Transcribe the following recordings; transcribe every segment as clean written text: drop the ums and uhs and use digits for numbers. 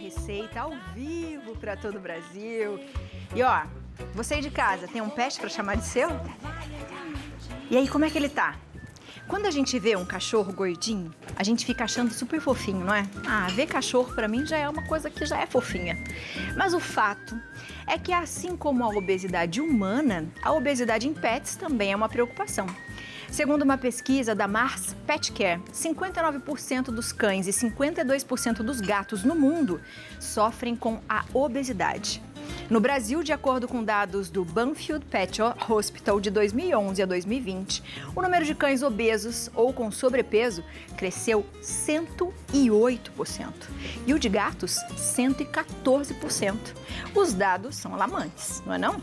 receita ao vivo para todo o Brasil. E ó, você aí de casa, tem um pet para chamar de seu? E aí, como é que ele tá? Quando a gente vê um cachorro gordinho, a gente fica achando super fofinho, não é? Ah, ver cachorro pra mim já é uma coisa que já é fofinha. Mas o fato é que assim como a obesidade humana, a obesidade em pets também é uma preocupação. Segundo uma pesquisa da Mars Pet Care, 59% dos cães e 52% dos gatos no mundo sofrem com a obesidade. No Brasil, de acordo com dados do Banfield Pet Hospital de 2011 a 2020, o número de cães obesos ou com sobrepeso cresceu 108% e o de gatos 114%. Os dados são alarmantes, não é não?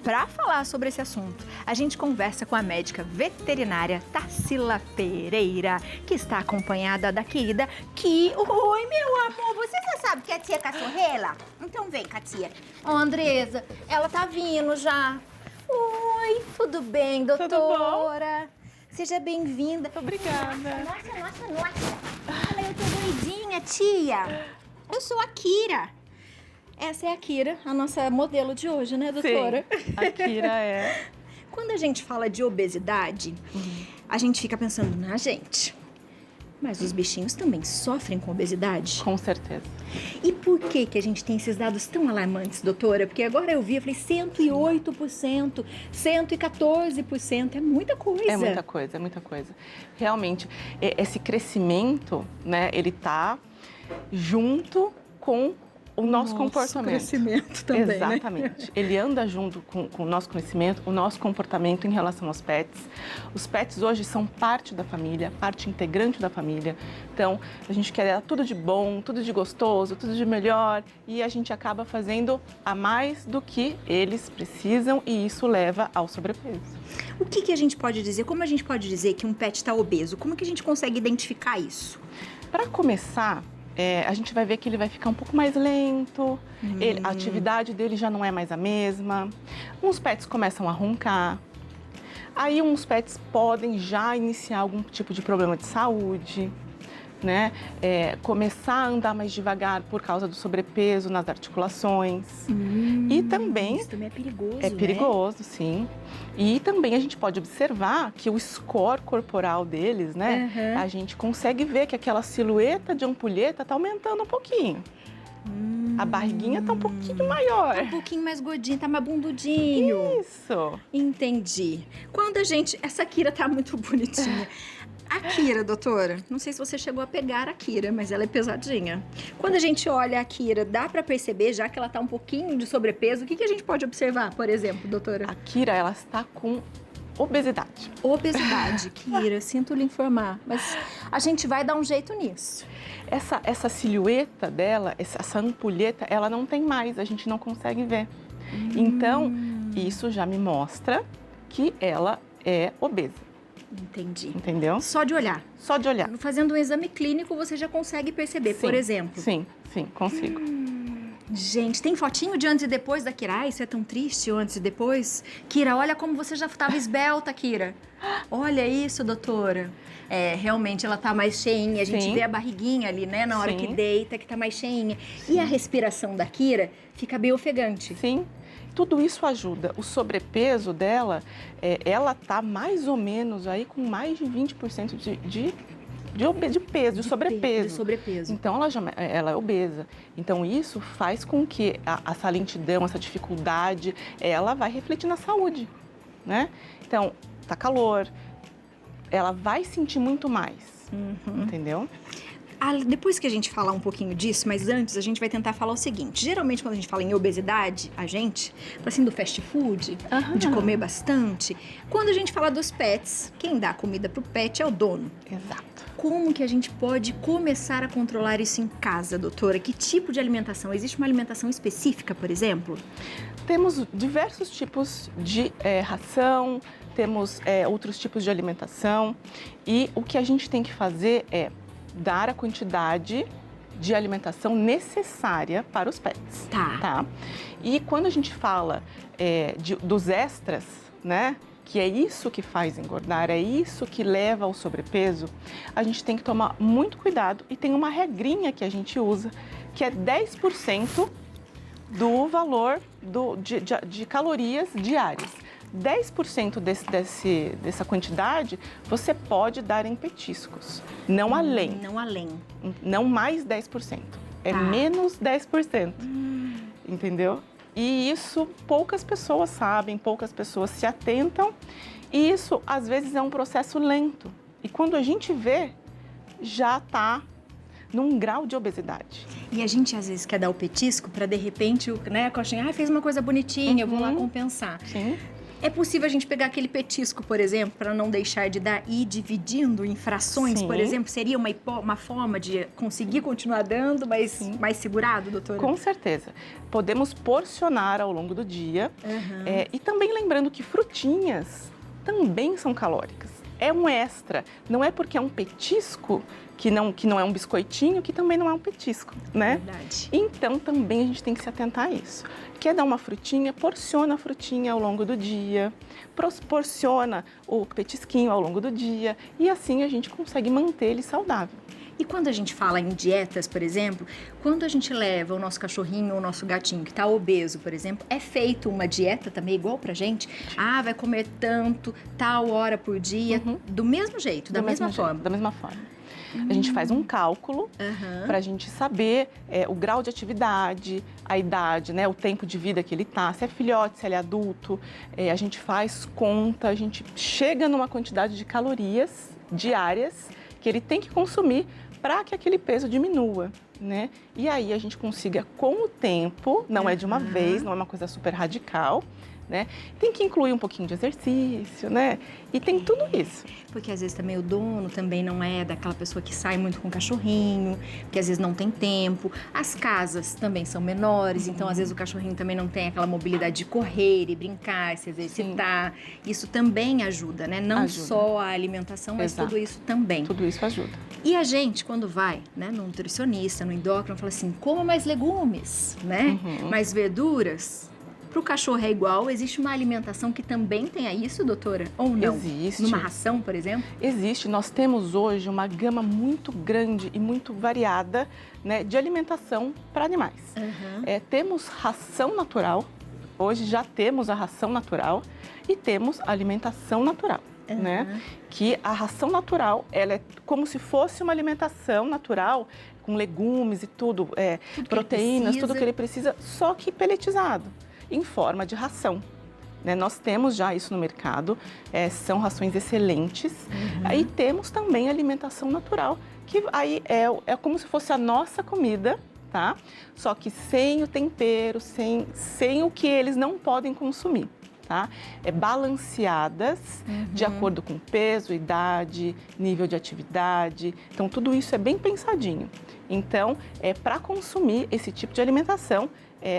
Para falar sobre esse assunto, a gente conversa com a médica veterinária Tarsila Pereira, que está acompanhada da querida Ki. Oi, meu amor, você já sabe que a tia é cachorrela? Então vem, Katia. Ó, Andresa, ela tá vindo já. Oi, tudo bem, doutora? Tudo bom? Seja bem-vinda. Obrigada. Nossa. Olha, eu tô doidinha, tia. Eu sou a Kira. Essa é a Kira, a nossa modelo de hoje, né, doutora? Sim, a Kira é. Quando a gente fala de obesidade, a gente fica pensando na gente. Mas os bichinhos também sofrem com obesidade? Com certeza. E por que a gente tem esses dados tão alarmantes, doutora? Porque agora eu vi, eu falei 108%, 114%, é muita coisa. É muita coisa, é muita coisa. Realmente, esse crescimento, né, ele tá junto com o nosso comportamento. Crescimento também, exatamente. Né? Ele anda junto com o nosso conhecimento, o nosso comportamento em relação aos pets. Os pets hoje são parte da família, parte integrante da família. Então, a gente quer dar tudo de bom, tudo de gostoso, tudo de melhor e a gente acaba fazendo a mais do que eles precisam e isso leva ao sobrepeso. O que a gente pode dizer? Como a gente pode dizer que um pet está obeso? Como que a gente consegue identificar isso? Para começar, a gente vai ver que ele vai ficar um pouco mais lento, a atividade dele já não é mais a mesma. Uns pets começam a roncar. Aí uns pets podem já iniciar algum tipo de problema de saúde, né? Começar a andar mais devagar por causa do sobrepeso nas articulações. E também... Isso também é perigoso, É perigoso, sim. E também a gente pode observar que o score corporal deles, né? A gente consegue ver que aquela silhueta de ampulheta tá aumentando um pouquinho. A barriguinha tá um pouquinho maior. Tá um pouquinho mais gordinho, tá mais bundudinho. Isso. Entendi. Quando a gente... Essa Kira tá muito bonitinha. A Kira, doutora, não sei se você chegou a pegar a Kira, mas ela é pesadinha. Quando a gente olha a Kira, dá pra perceber, já que ela tá um pouquinho de sobrepeso, o que a gente pode observar, por exemplo, doutora? A Kira, ela está com obesidade. Obesidade, Kira, sinto lhe informar, mas a gente vai dar um jeito nisso. Essa silhueta dela, essa ampulheta, ela não tem mais, a gente não consegue ver. Então, isso já me mostra que ela é obesa. Entendi. Entendeu? Só de olhar. Só de olhar. Fazendo um exame clínico, você já consegue perceber, Sim, por exemplo. Sim, consigo. Gente, tem fotinho de antes e depois da Kira? Ai, isso é tão triste, o antes e depois. Kira, olha como você já estava esbelta, Kira. Olha isso, doutora. Realmente ela tá mais cheinha. A gente Sim. vê a barriguinha ali, né? Na hora Sim. que deita, que tá mais cheinha. E a respiração da Kira fica bem ofegante. Sim. Tudo isso ajuda. O sobrepeso dela, ela tá mais ou menos aí com mais de 20% de peso, de sobrepeso. De sobrepeso. Então, ela é obesa. Então, isso faz com que essa lentidão, essa dificuldade, ela vai refletir na saúde, né? Então, tá calor, ela vai sentir muito mais, entendeu? Depois que a gente falar um pouquinho disso, mas antes a gente vai tentar falar o seguinte. Geralmente quando a gente fala em obesidade, a gente, assim, do fast food, de comer bastante, quando a gente fala dos pets, quem dá comida pro pet é o dono. Exato. Como que a gente pode começar a controlar isso em casa, doutora? Que tipo de alimentação? Existe uma alimentação específica, por exemplo? Temos diversos tipos de ração, temos outros tipos de alimentação e o que a gente tem que fazer é dar a quantidade de alimentação necessária para os pets. Tá. E quando a gente fala dos extras, né, que é isso que faz engordar, é isso que leva ao sobrepeso, a gente tem que tomar muito cuidado e tem uma regrinha que a gente usa, que é 10% do valor de calorias diárias. 10% dessa quantidade você pode dar em petiscos, não além. Não além. Não mais 10%, é Tá. menos 10%, entendeu? E isso poucas pessoas sabem, poucas pessoas se atentam, e isso às vezes é um processo lento. E quando a gente vê, já está num grau de obesidade. E a gente às vezes quer dar o petisco para de repente, né, a coxinha, fez uma coisa bonitinha, eu vou lá compensar. Sim. É possível a gente pegar aquele petisco, por exemplo, para não deixar de dar e ir dividindo em frações, Sim. por exemplo? Seria uma forma de conseguir continuar dando, mas mais segurado, doutora? Com certeza. Podemos porcionar ao longo do dia. E também lembrando que frutinhas também são calóricas. É um extra. Não é porque é um petisco que não é um biscoitinho, que também não é um petisco, né? Verdade. Então, também a gente tem que se atentar a isso. Quer dar uma frutinha? Porciona a frutinha ao longo do dia, porciona o petisquinho ao longo do dia, e assim a gente consegue manter ele saudável. E quando a gente fala em dietas, por exemplo, quando a gente leva o nosso cachorrinho ou o nosso gatinho que está obeso, por exemplo, é feito uma dieta também igual pra gente? Ah, vai comer tanto, tal hora por dia, do mesmo jeito, da mesma forma? Da mesma forma. A gente faz um cálculo para a gente saber o grau de atividade, a idade, né, o tempo de vida que ele está, se é filhote, se ele é adulto. A gente faz conta, a gente chega numa quantidade de calorias diárias que ele tem que consumir para que aquele peso diminua, né? E aí a gente consiga, com o tempo, não é de uma vez, não é uma coisa super radical, né? Tem que incluir um pouquinho de exercício, né? E tem tudo isso. Porque às vezes também o dono também não é daquela pessoa que sai muito com o cachorrinho, que às vezes não tem tempo. As casas também são menores, então às vezes o cachorrinho também não tem aquela mobilidade de correr e brincar, se exercitar. Sim. Isso também ajuda, né? Não só a alimentação, mas tudo isso também. Tudo isso ajuda. E a gente, quando vai, né, no nutricionista, no endócrino, fala assim, coma mais legumes, né? Mais verduras. Para o cachorro é igual? Existe uma alimentação que também tenha isso, doutora? Ou não? Existe. Numa ração, por exemplo? Existe. Nós temos hoje uma gama muito grande e muito variada, né, de alimentação para animais. Temos ração natural. Hoje já temos a ração natural e temos a alimentação natural. Né? Que a ração natural, ela é como se fosse uma alimentação natural, com legumes e tudo proteínas, tudo que ele precisa, só que peletizado, em forma de ração. Né? Nós temos já isso no mercado, são rações excelentes. Aí temos também alimentação natural, que aí é como se fosse a nossa comida, tá? Só que sem o tempero, sem o que eles não podem consumir. Tá? Balanceadas de acordo com peso, idade, nível de atividade. Então, tudo isso é bem pensadinho. Então, para consumir esse tipo de alimentação,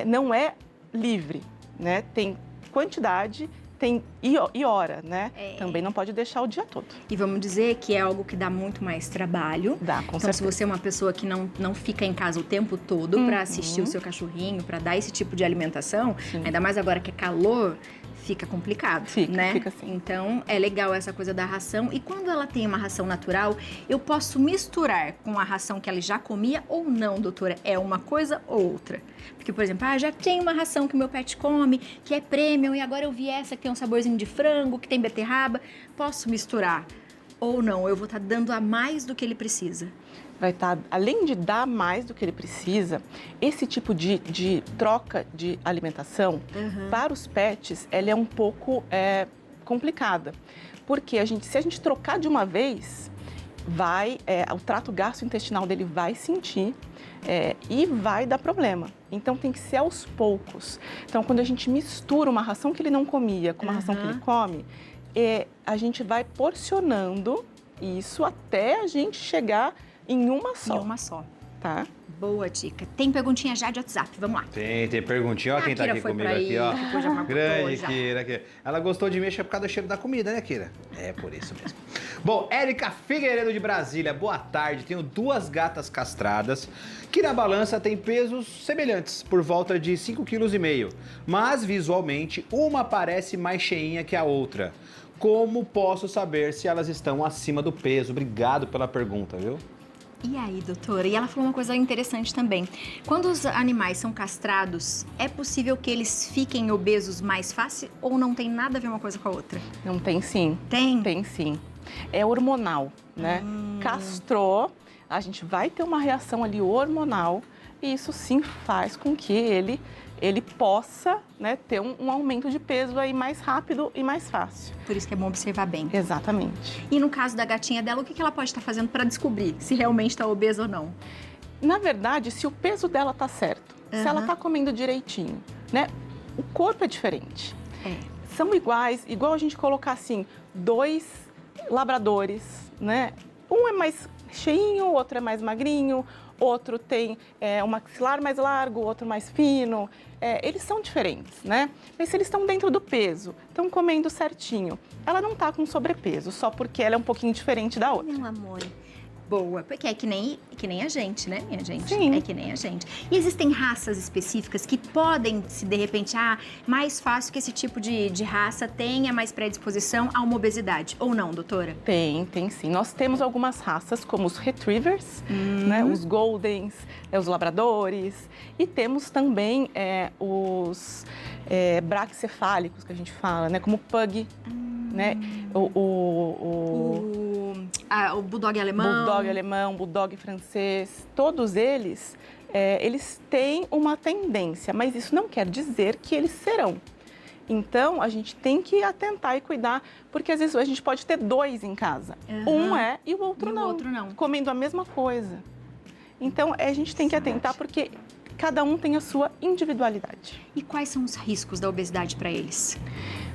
não é livre, né? Tem quantidade, tem e hora, né? Também não pode deixar o dia todo. E vamos dizer que é algo que dá muito mais trabalho. Dá, com certeza. Se você é uma pessoa que não fica em casa o tempo todo para assistir o seu cachorrinho, para dar esse tipo de alimentação, ainda mais agora que é calor, fica complicado, né? Fica assim. Então, é legal essa coisa da ração. E quando ela tem uma ração natural, eu posso misturar com a ração que ela já comia ou não, doutora? É uma coisa ou outra? Porque, por exemplo, já tem uma ração que o meu pet come, que é premium, e agora eu vi essa que tem um saborzinho de frango, que tem beterraba. Posso misturar? Ou não? Eu vou estar dando a mais do que ele precisa? Vai estar, além de dar mais do que ele precisa, esse tipo de troca de alimentação para os pets, ela é um pouco complicada. Porque se a gente trocar de uma vez, o trato gastrointestinal dele vai sentir e vai dar problema. Então, tem que ser aos poucos. Então, quando a gente mistura uma ração que ele não comia com uma ração que ele come, a gente vai porcionando isso até a gente chegar em uma só. Em uma só. tá? Boa dica. Tem perguntinha já de WhatsApp, vamos lá. Tem perguntinha. Olha quem tá Kira aqui foi comigo pra aqui, aí, ó. ficou já marcou Grande já. Kira aqui. Ela gostou de mim, acho que é por causa do cheiro da comida, né, Kira? É, por isso mesmo. Bom, Érica Figueiredo de Brasília, boa tarde. Tenho 2 gatas castradas que na balança tem pesos semelhantes, por volta de 5,5 kg. Mas, visualmente, uma parece mais cheinha que a outra. Como posso saber se elas estão acima do peso? Obrigado pela pergunta, viu? E aí, doutora? E ela falou uma coisa interessante também. Quando os animais são castrados, é possível que eles fiquem obesos mais fácil ou não tem nada a ver uma coisa com a outra? Não tem sim. Tem? Tem sim. É hormonal, né? Castrou, a gente vai ter uma reação ali hormonal e isso sim faz com que ele possa, né, ter um aumento de peso aí mais rápido e mais fácil. Por isso que é bom observar bem. Exatamente. E no caso da gatinha dela, o que ela pode estar fazendo para descobrir se realmente está obesa ou não? Na verdade, se o peso dela tá certo, se ela tá comendo direitinho, né? O corpo é diferente. São iguais, igual a gente colocar assim, 2 labradores, né? Um é mais cheinho, o outro é mais magrinho, outro tem um maxilar mais largo, outro mais fino. Eles são diferentes, né? Mas se eles estão dentro do peso, estão comendo certinho, ela não tá com sobrepeso, só porque ela é um pouquinho diferente da outra. Meu amor. Boa, porque é que nem a gente, né, minha gente? Sim. É que nem a gente. E existem raças específicas que podem, se de repente, mais fácil que esse tipo de raça tenha mais predisposição a uma obesidade, ou não, doutora? Tem sim. Nós temos algumas raças, como os retrievers, né, os goldens, os labradores, e temos também os braquicefálicos, que a gente fala, né, como o pug, né, O bulldog alemão. Bulldog alemão, bulldog francês, todos eles, eles têm uma tendência, mas isso não quer dizer que eles serão. Então, a gente tem que atentar e cuidar, porque às vezes a gente pode ter 2 em casa. Um é e o outro não. Comendo a mesma coisa. Então, a gente tem que atentar, porque cada um tem a sua individualidade. E quais são os riscos da obesidade para eles?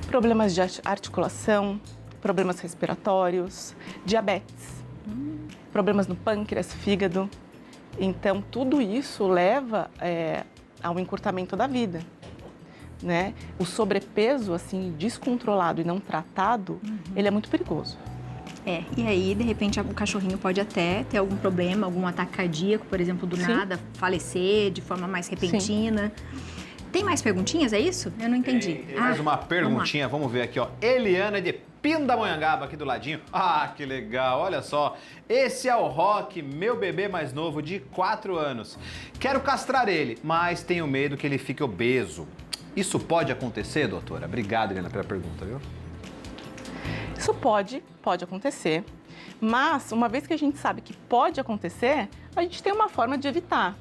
Problemas de articulação, problemas respiratórios, diabetes, problemas no pâncreas, fígado. Então, tudo isso leva ao encurtamento da vida, né? O sobrepeso, assim, descontrolado e não tratado, ele é muito perigoso. E aí, de repente, o cachorrinho pode até ter algum problema, algum ataque cardíaco, por exemplo, do nada, falecer de forma mais repentina. Tem mais perguntinhas, é isso? Eu não entendi. Tem mais uma perguntinha, vamos ver aqui, ó. Eliana de Pindamonhangaba, aqui do ladinho. Ah, que legal, olha só. Esse é o Rock, meu bebê mais novo, de 4 anos. Quero castrar ele, mas tenho medo que ele fique obeso. Isso pode acontecer, doutora? Obrigado, Eliana, pela pergunta, viu? Isso pode acontecer, mas uma vez que a gente sabe que pode acontecer, a gente tem uma forma de evitar.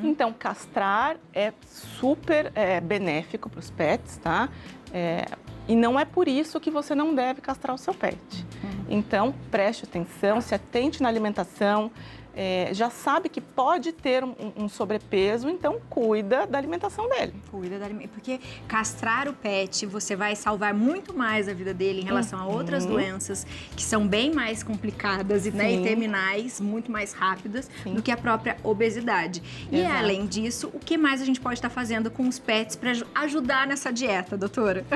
Então, castrar é super benéfico para os pets, tá? E não é por isso que você não deve castrar o seu pet. Então, preste atenção, se atente na alimentação, já sabe que pode ter um sobrepeso, então cuida da alimentação dele. Porque castrar o pet, você vai salvar muito mais a vida dele em relação a outras doenças que são bem mais complicadas e terminais, muito mais rápidas do que a própria obesidade. E além disso, o que mais a gente pode estar fazendo com os pets para ajudar nessa dieta, doutora?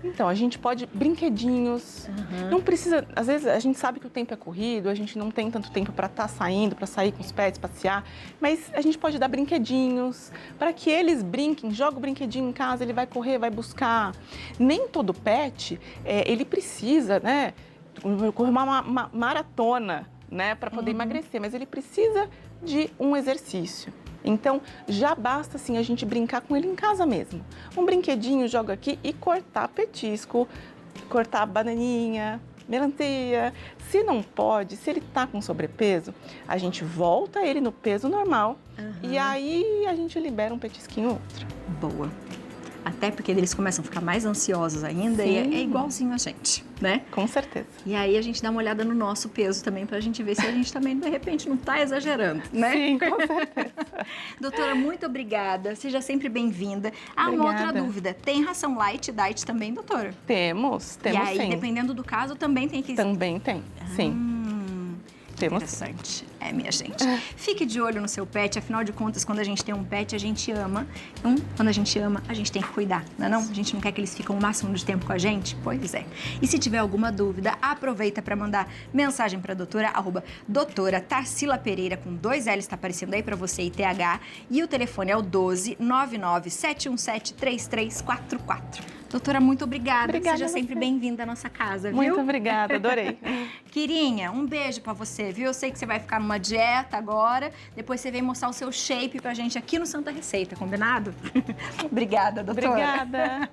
Então, a gente pode brinquedinhos. Não precisa, às vezes a gente sabe que o tempo é corrido, a gente não tem tanto tempo para estar saindo, para sair com os pets, passear, mas a gente pode dar brinquedinhos para que eles brinquem, joga o brinquedinho em casa, ele vai correr, vai buscar. Nem todo pet, ele precisa, né, correr uma maratona, né, para poder emagrecer, mas ele precisa de um exercício. Então, já basta, assim, a gente brincar com ele em casa mesmo. Um brinquedinho, joga aqui e cortar petisco, cortar bananinha, melancia. Se não pode, se ele tá com sobrepeso, a gente volta ele no peso normal e aí a gente libera um petisquinho ou outro. Boa. Até porque eles começam a ficar mais ansiosos ainda e é igualzinho a gente, né? Com certeza. E aí a gente dá uma olhada no nosso peso também pra gente ver se a gente também, de repente, não tá exagerando, né? Sim, com certeza. Doutora, muito obrigada. Seja sempre bem-vinda. Uma outra dúvida. Tem ração light, diet também, doutora? Temos e aí, sim. dependendo do caso, também tem que... Também tem, sim. Temos. Interessante. É, minha gente. Fique de olho no seu pet, afinal de contas, quando a gente tem um pet, a gente ama. Então, quando a gente ama, a gente tem que cuidar, não é não? A gente não quer que eles fiquem o máximo de tempo com a gente? Pois é. E se tiver alguma dúvida, aproveita para mandar mensagem para a doutora, doutora Tarsila Pereira, com 2 L's, está aparecendo aí para você, e TH. E o telefone é o 12 99 717 3344. Doutora, muito obrigada. Obrigada. Seja sempre bem-vinda à nossa casa, viu? Muito obrigada, adorei. Quirinha, um beijo pra você, viu? Eu sei que você vai ficar numa dieta agora, depois você vem mostrar o seu shape pra gente aqui no Santa Receita, combinado? Obrigada, doutora. Obrigada.